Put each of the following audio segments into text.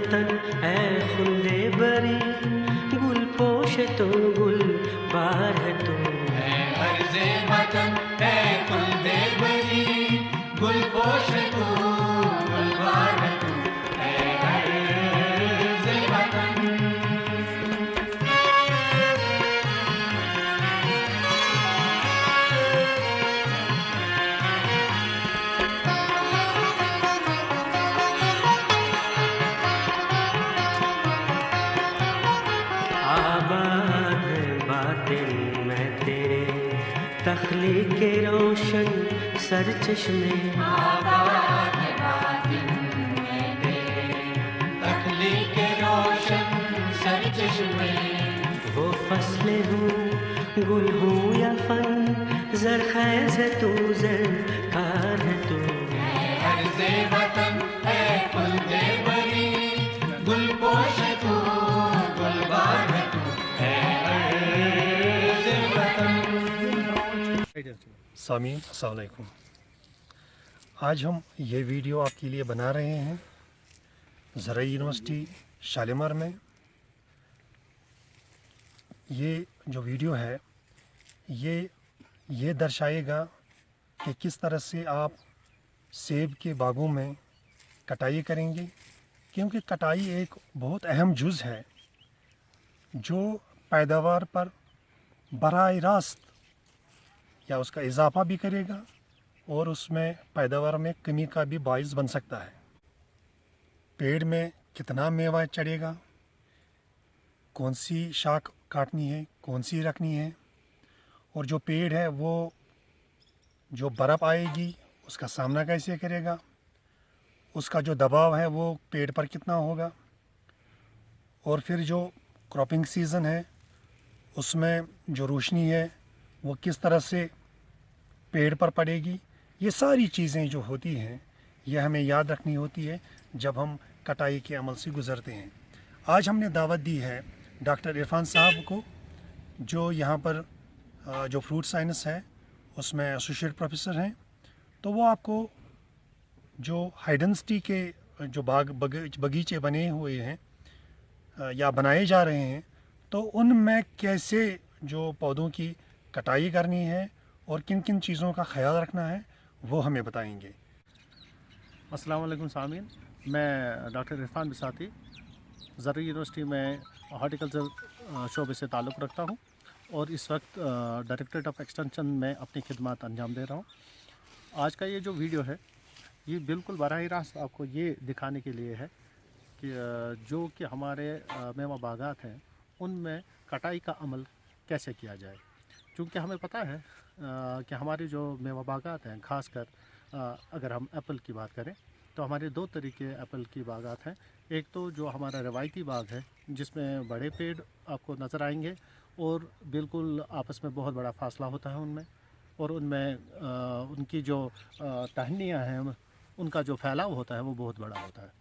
वतन है खुले बरी, गुल पोश तो गुल बार है तू। अर्ज़े वतन है खुले बरी, गुल पोश तो गुल बार है तू। अर्ज़े वतन आबाद है बातिन में तेरे, तख्लीक के रोशन सर चश्मे। आबाद है बातिन में तेरे, तख्लीक के रोशन सर चश्मे। वो फसलें हूँ गुल हूँ या फन, ज़रख़ैज़ है तू ज़रकार है तू। अर्ज़े वतन है खुले बरी, गुल पोश तू गुल बार है तू। अर्ज़े वतन। सामीन अस्सलाम वालेकुम। आज हम ये वीडियो आपके लिए बना रहे हैं ज़राई यूनिवर्सिटी शालीमार में। ये जो वीडियो है ये दर्शाएगा कि किस तरह से आप सेब के बागों में कटाई करेंगे, क्योंकि कटाई एक बहुत अहम जुज़ है जो पैदावार पर बराह रास्त या उसका इजाफ़ा भी करेगा और उसमें पैदावार में कमी का भी बाइस बन सकता है। पेड़ में कितना मेवा चढ़ेगा, कौन सी शाख काटनी है, कौन सी रखनी है, और जो पेड़ है वो जो बर्फ़ आएगी उसका सामना कैसे करेगा, उसका जो दबाव है वो पेड़ पर कितना होगा, और फिर जो क्रॉपिंग सीज़न है उसमें जो रोशनी है वो किस तरह से पेड़ पर पड़ेगी। ये सारी चीज़ें जो होती हैं ये हमें याद रखनी होती है जब हम कटाई के अमल से गुज़रते हैं। आज हमने दावत दी है डॉक्टर इरफान साहब को, जो यहाँ पर जो फ्रूट साइंस है उसमें एसोसिएट प्रोफेसर हैं। तो वो आपको जो हाइडेंसिटी के जो बगीचे बने हुए हैं या बनाए जा रहे हैं, तो उनमें कैसे जो पौधों की कटाई करनी है और किन किन चीज़ों का ख्याल रखना है वो हमें बताएंगे। अस्सलाम वालेकुम सामीन, मैं डॉक्टर इरफान बिसाती ज़राई यूनिवर्सिटी में हॉर्टिकल्चर शोबे से ताल्लुक़ रखता हूँ और इस वक्त डायरेक्टरेट ऑफ एक्सटेंशन में अपनी खिदमत अंजाम दे रहा हूँ। आज का ये जो वीडियो है ये बिल्कुल बराह रास्त आपको ये दिखाने के लिए है कि जो कि हमारे मेवा बागात हैं उनमें कटाई का अमल कैसे किया जाए। क्योंकि हमें पता है कि हमारे जो मेवा बागात हैं, ख़ासकर अगर हम एप्पल की बात करें तो हमारे दो तरीके एप्पल की बागात हैं। एक तो जो हमारा रवायती बाग है जिसमें बड़े पेड़ आपको नज़र आएंगे और बिल्कुल आपस में बहुत बड़ा फासला होता है उनमें, और उनमें उनकी जो टहनियाँ हैं उनका जो फैलाव होता है वो बहुत बड़ा होता है।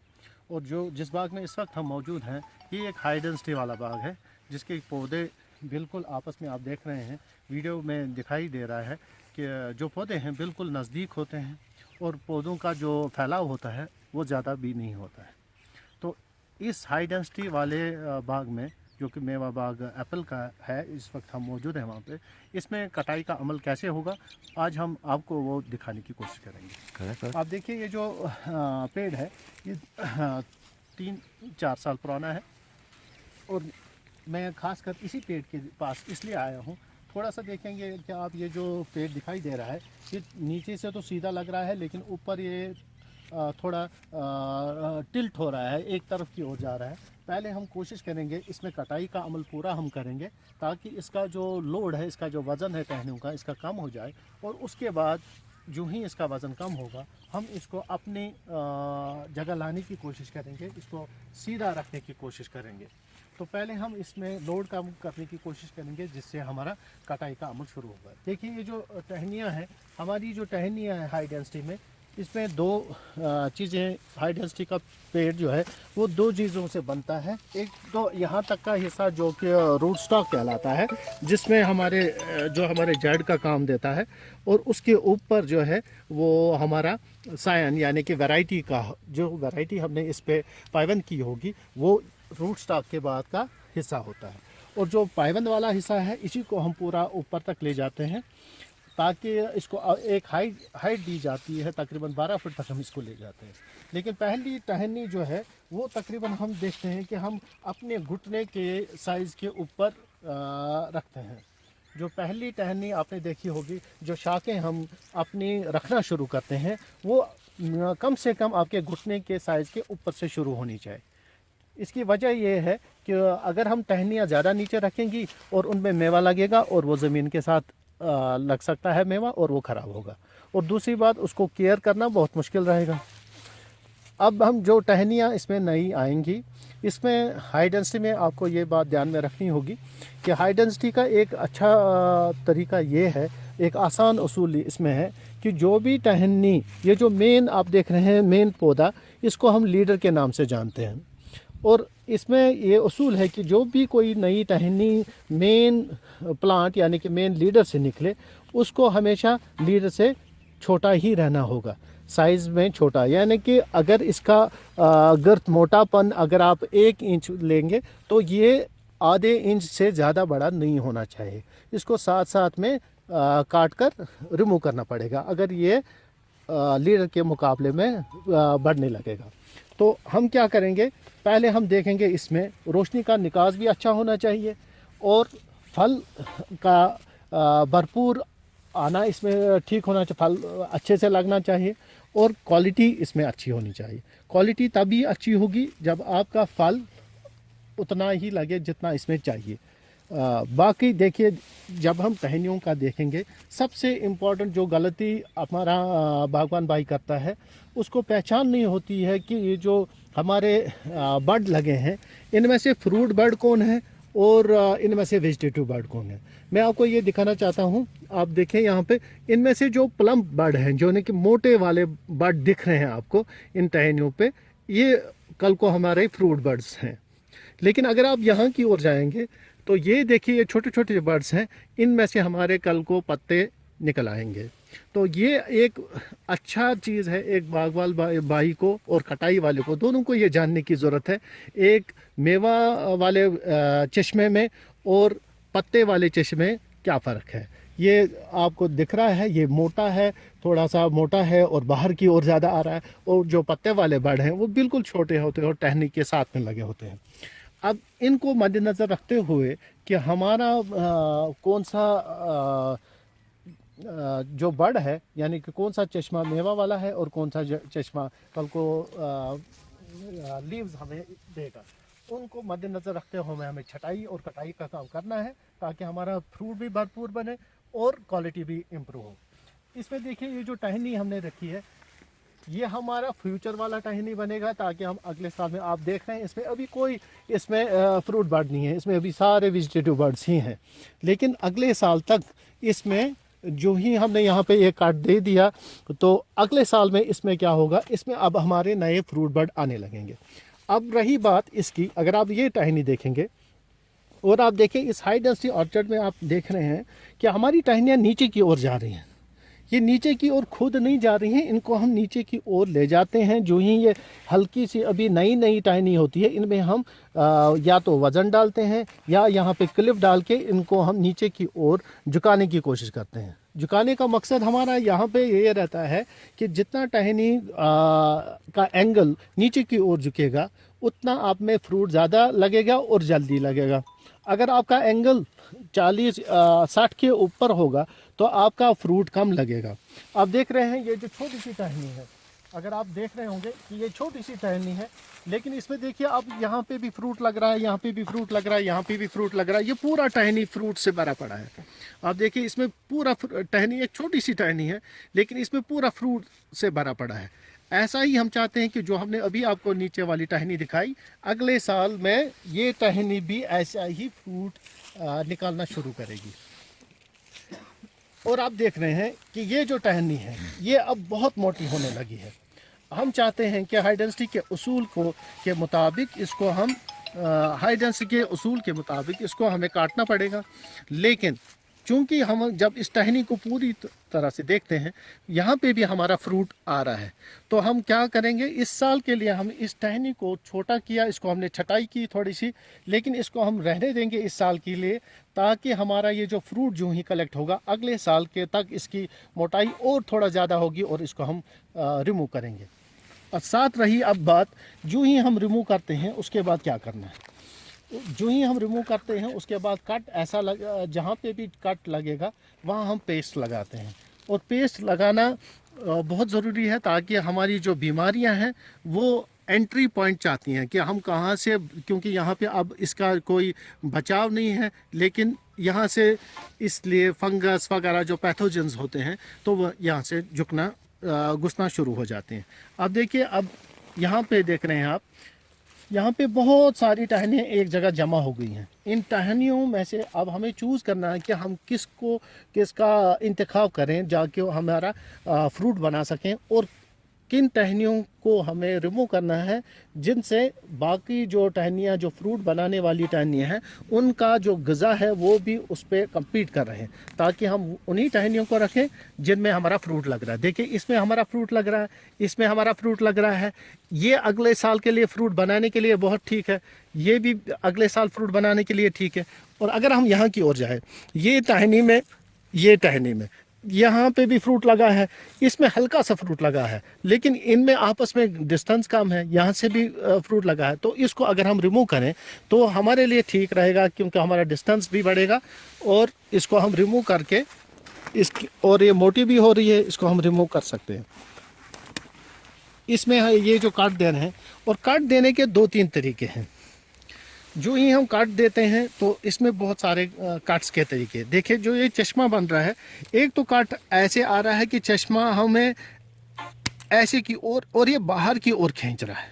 और जो जिस बाग में इस वक्त हम मौजूद हैं ये एक हाई डेंसिटी वाला बाग है जिसके पौधे बिल्कुल आपस में आप देख रहे हैं, वीडियो में दिखाई दे रहा है कि जो पौधे हैं बिल्कुल नज़दीक होते हैं और पौधों का जो फैलाव होता है वो ज़्यादा भी नहीं होता है। तो इस हाई डेंसिटी वाले बाग में जो कि मेवा बाग एप्पल का है, इस वक्त हम मौजूद हैं वहाँ पे, इसमें कटाई का अमल कैसे होगा आज हम आपको वो दिखाने की कोशिश करेंगे। आप देखिए ये जो पेड़ है ये 3-4 साल पुराना है और मैं खासकर इसी पेड़ के पास इसलिए आया हूँ। थोड़ा सा देखेंगे कि आप ये जो पेड़ दिखाई दे रहा है ये नीचे से तो सीधा लग रहा है लेकिन ऊपर ये थोड़ा टिल्ट हो रहा है, एक तरफ की ओर जा रहा है। पहले हम कोशिश करेंगे इसमें कटाई का अमल पूरा हम करेंगे ताकि इसका जो लोड है, इसका जो वज़न है टहनियों का, इसका कम हो जाए, और उसके बाद जो ही इसका वज़न कम होगा हम इसको अपनी जगह लाने की कोशिश करेंगे, इसको सीधा रखने की कोशिश करेंगे। तो पहले हम इसमें लोड कम करने की कोशिश करेंगे जिससे हमारा कटाई का अमल शुरू होगा। देखिए ये जो टहनियाँ हैं, हमारी जो टहनियाँ हैं हाई डेंसिटी में, इसमें दो चीज़ें, हाई डेंसिटी का पेड़ जो है वो दो चीज़ों से बनता है। एक तो यहाँ तक का हिस्सा जो कि रूट स्टॉक कहलाता है, जिसमें जो हमारे जड़ का काम देता है, और उसके ऊपर जो है वो हमारा सायन यानी कि वैरायटी का, जो वैरायटी हमने इस पे पाइबंद की होगी वो रूट स्टॉक के बाद का हिस्सा होता है। और जो पाइबंद वाला हिस्सा है इसी को हम पूरा ऊपर तक ले जाते हैं, ताकि इसको एक हाइट दी जाती है, तकरीबन 12 फुट तक हम इसको ले जाते हैं। लेकिन पहली टहनी जो है वो तकरीबन हम देखते हैं कि हम अपने घुटने के साइज़ के ऊपर रखते हैं। जो पहली टहनी आपने देखी होगी, जो शाखें हम अपनी रखना शुरू करते हैं वो कम से कम आपके घुटने के साइज़ के ऊपर से शुरू होनी चाहिए। इसकी वजह यह है कि अगर हम टहनियाँ ज़्यादा नीचे रखेंगी और उनमें मेवा लगेगा और वो ज़मीन के साथ लग सकता है मेवा, और वो ख़राब होगा। और दूसरी बात, उसको केयर करना बहुत मुश्किल रहेगा। अब हम जो टहनियाँ इसमें नई आएंगी, इसमें हाई डेंसिटी में आपको ये बात ध्यान में रखनी होगी कि हाई डेंसिटी का एक अच्छा तरीका ये है, एक आसान उसूल इसमें है कि जो भी टहनी, ये जो मेन आप देख रहे हैं मेन पौधा, इसको हम लीडर के नाम से जानते हैं। और इसमें ये उसूल है कि जो भी कोई नई टहनी मेन प्लांट यानी कि मेन लीडर से निकले, उसको हमेशा लीडर से छोटा ही रहना होगा, साइज़ में छोटा। यानी कि अगर इसका गर्थ मोटापन अगर आप 1 इंच लेंगे तो ये आधे इंच से ज़्यादा बड़ा नहीं होना चाहिए। इसको साथ साथ में काट कर रिमूव करना पड़ेगा अगर ये लीडर के मुकाबले में बढ़ने लगेगा। तो हम क्या करेंगे, पहले हम देखेंगे इसमें रोशनी का निकास भी अच्छा होना चाहिए और फल का भरपूर आना इसमें ठीक होना चाहिए, फल अच्छे से लगना चाहिए और क्वालिटी इसमें अच्छी होनी चाहिए। क्वालिटी तभी अच्छी होगी जब आपका फल उतना ही लगे जितना इसमें चाहिए। बाकी देखिए, जब हम टहनियों का देखेंगे, सबसे इम्पोर्टेंट जो गलती हमारा बागवान भाई करता है, उसको पहचान नहीं होती है कि ये जो हमारे बर्ड लगे हैं, इनमें से फ्रूट बर्ड कौन है और इनमें से वेजिटेटिव बर्ड कौन है। मैं आपको ये दिखाना चाहता हूँ, आप देखें यहाँ पे, इनमें से जो प्लम बर्ड हैं, जो कि मोटे वाले बर्ड दिख रहे हैं आपको इन टहनियों पे, ये कल को हमारे फ्रूट बर्ड्स हैं। लेकिन अगर आप यहाँ की ओर जाएंगे तो ये देखिए, ये छोटे छोटे बर्ड्स हैं, इनमें से हमारे कल को पत्ते निकल आएंगे। तो ये एक अच्छा चीज़ है, एक बागवान भाई को और कटाई वाले को, दोनों को ये जानने की ज़रूरत है, एक मेवा वाले चश्मे में और पत्ते वाले चश्मे में क्या फ़र्क है। ये आपको दिख रहा है, ये मोटा है, थोड़ा सा मोटा है और बाहर की ओर ज़्यादा आ रहा है, और जो पत्ते वाले बर्ड हैं वो बिल्कुल छोटे होते हैं और टहनी के साथ में लगे होते हैं। अब इनको मद्देनज़र रखते हुए कि हमारा कौन सा जो बर्ड है, यानी कि कौन सा चश्मा मेवा वाला है और कौन सा चश्मा कल को लीव्स हमें देगा, उनको मद्देनज़र रखते हुए हमें छटाई और कटाई का काम करना है, ताकि हमारा फ्रूट भी भरपूर बने और क्वालिटी भी इम्प्रूव हो। इसमें देखिए, ये जो टहनी हमने रखी है, ये हमारा फ्यूचर वाला टहनी बनेगा, ताकि हम अगले साल में, आप देख रहे हैं इसमें अभी कोई फ्रूट बर्ड नहीं है, इसमें अभी सारे वेजिटेटिव बर्ड्स ही हैं। लेकिन अगले साल तक इसमें जो ही हमने यहाँ पे एक काट दे दिया, तो अगले साल में इसमें क्या होगा, इसमें अब हमारे नए फ्रूट बर्ड आने लगेंगे। अब रही बात इसकी, अगर आप ये टहनी देखेंगे और आप देखें इस हाई डेंसिटी ऑर्चर्ड में, आप देख रहे हैं कि हमारी टहनियाँ नीचे की ओर जा रही हैं। ये नीचे की ओर खुद नहीं जा रही हैं, इनको हम नीचे की ओर ले जाते हैं। जो ही ये हल्की सी अभी नई नई टहनी होती है, इनमें हम या तो वज़न डालते हैं या यहाँ पे क्लिप डाल के इनको हम नीचे की ओर झुकाने की कोशिश करते हैं। झुकाने का मकसद हमारा यहाँ पे ये रहता है कि जितना टहनी का एंगल नीचे की ओर झुकेगा, उतना आप में फ्रूट ज़्यादा लगेगा और जल्दी लगेगा। अगर आपका एंगल 40-60 के ऊपर होगा तो आपका फ्रूट कम लगेगा। आप देख रहे हैं ये जो छोटी सी टहनी है, अगर आप देख रहे होंगे कि ये छोटी सी टहनी है, लेकिन इसमें देखिए आप यहाँ पे भी फ्रूट लग रहा है, यहाँ पे भी फ्रूट लग रहा है, यहाँ पे भी फ्रूट लग रहा है। ये पूरा टहनी फ्रूट से भरा पड़ा है। आप देखिए इसमें पूरा टहनी, एक छोटी सी टहनी है लेकिन इसमें पूरा फ्रूट से भरा पड़ा है। ऐसा ही हम चाहते हैं कि जो हमने अभी आपको नीचे वाली टहनी दिखाई, अगले साल में ये टहनी भी ऐसा ही फ्रूट निकालना शुरू करेगी। और आप देख रहे हैं कि ये जो टहनी है ये अब बहुत मोटी होने लगी है। हम चाहते हैं कि हाई डेंसिटी के उसूल को के मुताबिक इसको हम हाई डेंसिटी के उसूल के मुताबिक इसको हमें काटना पड़ेगा। लेकिन चूंकि हम जब इस टहनी को पूरी तरह से देखते हैं, यहाँ पे भी हमारा फ्रूट आ रहा है, तो हम क्या करेंगे, इस साल के लिए हम इस टहनी को छोटा किया, इसको हमने छटाई की थोड़ी सी, लेकिन इसको हम रहने देंगे इस साल के लिए, ताकि हमारा ये जो फ्रूट जो ही कलेक्ट होगा अगले साल के तक इसकी मोटाई और थोड़ा ज़्यादा होगी और इसको हम रिमूव करेंगे। और साथ रही अब बात, जो ही हम रिमूव करते हैं उसके बाद क्या करना है। जो ही हम रिमूव करते हैं उसके बाद कट ऐसा जहाँ पे भी कट लगेगा वहाँ हम पेस्ट लगाते हैं। और पेस्ट लगाना बहुत ज़रूरी है ताकि हमारी जो बीमारियां हैं वो एंट्री पॉइंट चाहती हैं कि हम कहाँ से, क्योंकि यहाँ पे अब इसका कोई बचाव नहीं है, लेकिन यहाँ से इसलिए फंगस वगैरह जो पैथोजेंस होते हैं तो वह यहाँ से घुसना शुरू हो जाते हैं। अब देखिए, अब यहाँ पे देख रहे हैं आप, यहाँ पे बहुत सारी टहनियाँ एक जगह जमा हो गई हैं। इन टहनियों में से अब हमें चूज़ करना है कि हम किसका इंतखाब करें जाके हमारा फ्रूट बना सकें, और किन टहनियों को हमें रिमूव करना है जिनसे बाकी जो टहनियाँ जो फ्रूट बनाने वाली टहनियाँ हैं उनका जो ग़िज़ा है वो भी उस पर कम्पीट कर रहे हैं, ताकि हम उन्हीं टहनियों को रखें जिनमें हमारा फ्रूट लग रहा है। देखिए, इसमें हमारा फ्रूट लग रहा है, इसमें हमारा फ्रूट लग रहा है, ये अगले साल के लिए फ्रूट बनाने के लिए बहुत ठीक है, ये भी अगले साल फ्रूट बनाने के लिए ठीक है। और अगर हम यहाँ की ओर जाए, ये टहनी में यहाँ पे भी फ्रूट लगा है, इसमें हल्का सा फ्रूट लगा है, लेकिन इनमें आपस में डिस्टेंस कम है, यहाँ से भी फ्रूट लगा है, तो इसको अगर हम रिमूव करें तो हमारे लिए ठीक रहेगा, क्योंकि हमारा डिस्टेंस भी बढ़ेगा। और इसको हम रिमूव करके और ये मोटी भी हो रही है, इसको हम रिमूव कर सकते हैं। इसमें ये जो काट देना है, और काट देने के 2-3 तरीके हैं। जो ही हम काट देते हैं तो इसमें बहुत सारे काट्स के तरीके। देखिए, जो ये चश्मा बन रहा है, एक तो काट ऐसे आ रहा है कि चश्मा हमें ऐसे की ओर और ये बाहर की ओर खींच रहा है,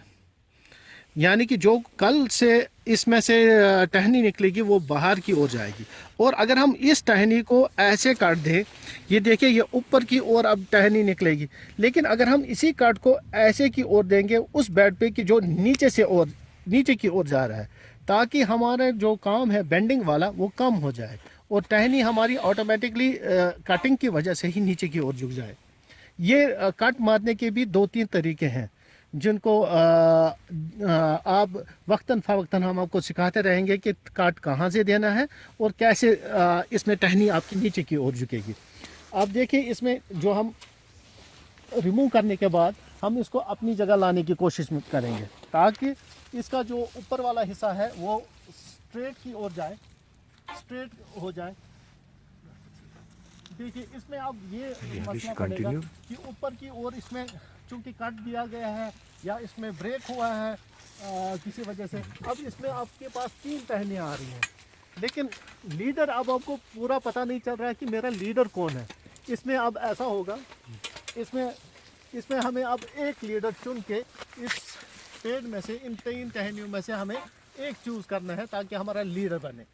यानी कि जो कल से इसमें से टहनी निकलेगी वो बाहर की ओर जाएगी। और अगर हम इस टहनी को ऐसे काट दें, ये देखिए, ये ऊपर की ओर अब टहनी निकलेगी, लेकिन अगर हम इसी काट को ऐसे की ओर देंगे उस बेड पे कि जो नीचे की ओर जा रहा है, ताकि हमारा जो काम है बेंडिंग वाला वो कम हो जाए और टहनी हमारी ऑटोमेटिकली कटिंग की वजह से ही नीचे की ओर झुक जाए। ये कट मारने के भी 2-3 तरीके हैं जिनको आप वक्तन फ़वक्तन हम आपको सिखाते रहेंगे कि काट कहाँ से देना है और कैसे इसमें टहनी आपकी नीचे की ओर झुकेगी। आप देखिए, इसमें जो हम रिमूव करने के बाद हम इसको अपनी जगह लाने की कोशिश करेंगे, ताकि इसका जो ऊपर वाला हिस्सा है वो स्ट्रेट हो जाए। देखिए, इसमें अब ये मसला पड़ेगा कि ऊपर की ओर इसमें चूंकि काट दिया गया है या इसमें ब्रेक हुआ है किसी वजह से, अब इसमें आपके पास 3 टहनियाँ आ रही हैं, लेकिन लीडर अब आपको पूरा पता नहीं चल रहा है कि मेरा लीडर कौन है। इसमें अब ऐसा होगा, इसमें हमें अब एक लीडर चुन के इस पेड़ में से, इन 3 टहनियों में से हमें एक चूज़ करना है ताकि हमारा लीडर बने।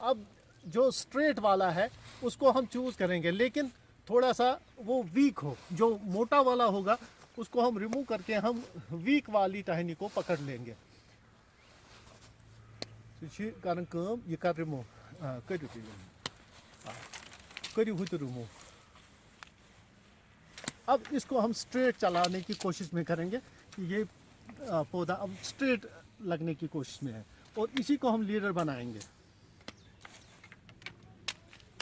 अब जो स्ट्रेट वाला है उसको हम चूज़ करेंगे, लेकिन थोड़ा सा वो वीक हो। जो मोटा वाला होगा उसको हम रिमूव करके हम वीक वाली टहनी को पकड़ लेंगे। ये कर रिमूव करिए रिमूव। अब इसको हम स्ट्रेट चलाने की कोशिश में करेंगे कि ये पौधा अब स्ट्रेट लगने की कोशिश में है, और इसी को हम लीडर बनाएंगे।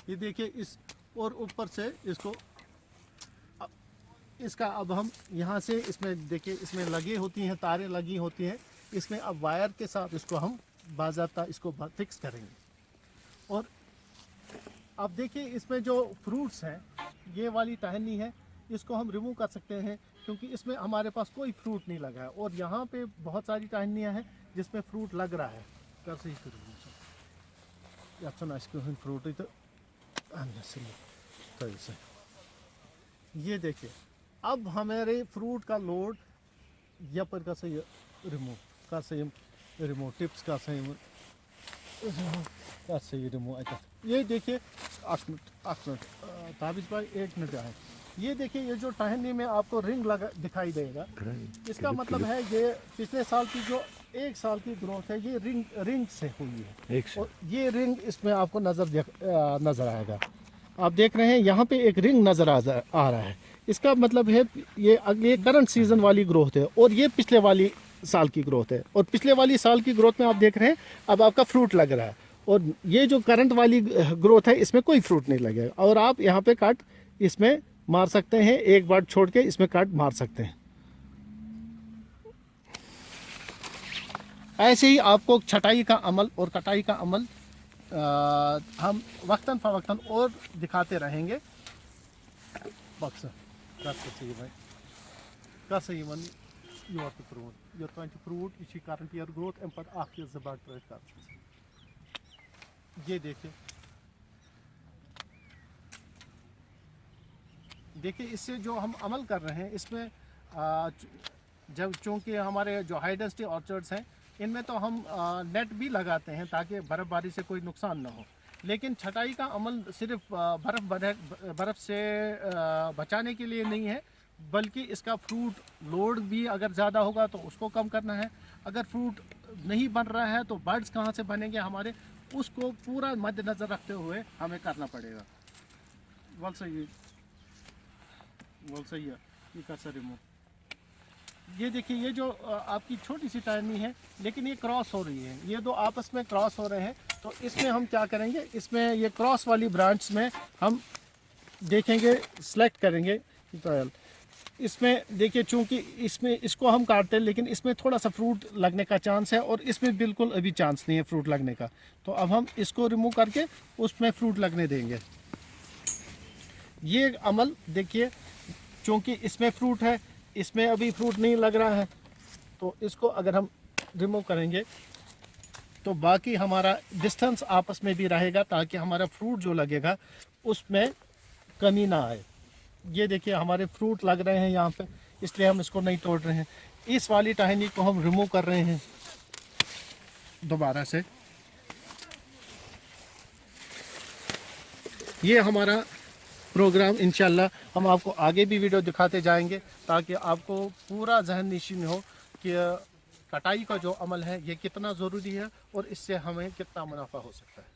ये देखिए, इस और ऊपर से इसको इसका अब हम यहाँ से, इसमें देखिए, इसमें लगी होती हैं तारें लगी होती हैं, इसमें अब वायर के साथ इसको हम बाज़ाब्ता इसको फिक्स करेंगे। और अब देखिए, इसमें जो फ्रूट्स हैं, ये वाली टहनी है, इसको हम रिमूव कर सकते हैं क्योंकि इसमें हमारे पास कोई फ्रूट नहीं लगा है, और यहाँ पे बहुत सारी टहनियाँ हैं जिसमें फ्रूट लग रहा है। फ्रूट ये देखिए, अब हमारे फ्रूट का लोड यपर का सही रिमूव टिप्स का सही रिमूव। ये देखिए, ताबिज भाई 1 मिनट है। ये देखिए, ये जो टहनी में आपको रिंग लगा दिखाई देगा, इसका मतलब है ये पिछले साल की जो 1 साल की ग्रोथ है, ये रिंग से हुई है। और ये रिंग इसमें आपको नजर आएगा। आप देख रहे हैं यहाँ पे एक रिंग नजर आ रहा है। इसका मतलब है ये अगले करंट सीजन वाली ग्रोथ है, और ये पिछले वाली साल की ग्रोथ है। और पिछले वाली साल की ग्रोथ में आप देख रहे हैं अब आपका फ्रूट लग रहा है, और ये जो करंट वाली ग्रोथ है इसमें कोई फ्रूट नहीं लगेगा। और आप यहाँ पे कट इसमें मार सकते हैं, एक बार छोड़ के इसमें कट मार सकते हैं। ऐसे ही आपको छटाई का अमल और कटाई का अमल हम वक्तन फवक्तन और दिखाते रहेंगे। बक्सर कस यमन योर तो फ्रूट योर फ्रूट यह करंट ईयर ग्रोथ अम पे अख जबाग ट्रेड कर। ये देखिए इससे जो हम अमल कर रहे हैं इसमें जब चूँकि हमारे जो हाई डेंसिटी ऑर्चर्ड्स हैं इनमें तो हम नेट भी लगाते हैं ताकि बर्फ़बारी से कोई नुकसान ना हो। लेकिन छटाई का अमल सिर्फ बर्फ़ से बचाने के लिए नहीं है, बल्कि इसका फ्रूट लोड भी अगर ज़्यादा होगा तो उसको कम करना है। अगर फ्रूट नहीं बन रहा है तो बर्ड्स कहाँ से बनेंगे हमारे, उसको पूरा मद्देनज़र रखते हुए हमें करना पड़ेगा। वल सही है ये कर सर रिमूव। ये देखिए, ये जो आपकी छोटी सी टहनी है लेकिन ये क्रॉस हो रही है, ये दो आपस में क्रॉस हो रहे हैं। तो इसमें हम क्या करेंगे, इसमें ये क्रॉस वाली ब्रांच में हम देखेंगे, सेलेक्ट करेंगे ट्रायल। इसमें देखिए चूँकि इसमें इसको हम काटते हैं लेकिन इसमें थोड़ा सा फ्रूट लगने का चांस है, और इसमें बिल्कुल अभी चांस नहीं है फ्रूट लगने का। तो अब हम इसको रिमूव करके उसमें फ्रूट लगने देंगे। ये अमल देखिए, चूँकि इसमें फ्रूट है, इसमें अभी फ्रूट नहीं लग रहा है, तो इसको अगर हम रिमूव करेंगे तो बाकी हमारा डिस्टेंस आपस में भी रहेगा ताकि हमारा फ्रूट जो लगेगा उसमें कमी ना आए। ये देखिए हमारे फ्रूट लग रहे हैं यहाँ पे, इसलिए हम इसको नहीं तोड़ रहे हैं। इस वाली टहनी को हम रिमूव कर रहे हैं दोबारा से। ये हमारा प्रोग्राम इंशाल्लाह हम आपको आगे भी वीडियो दिखाते जाएंगे ताकि आपको पूरा जहन नशीं में हो कि कटाई का जो अमल है ये कितना ज़रूरी है और इससे हमें कितना मुनाफा हो सकता है।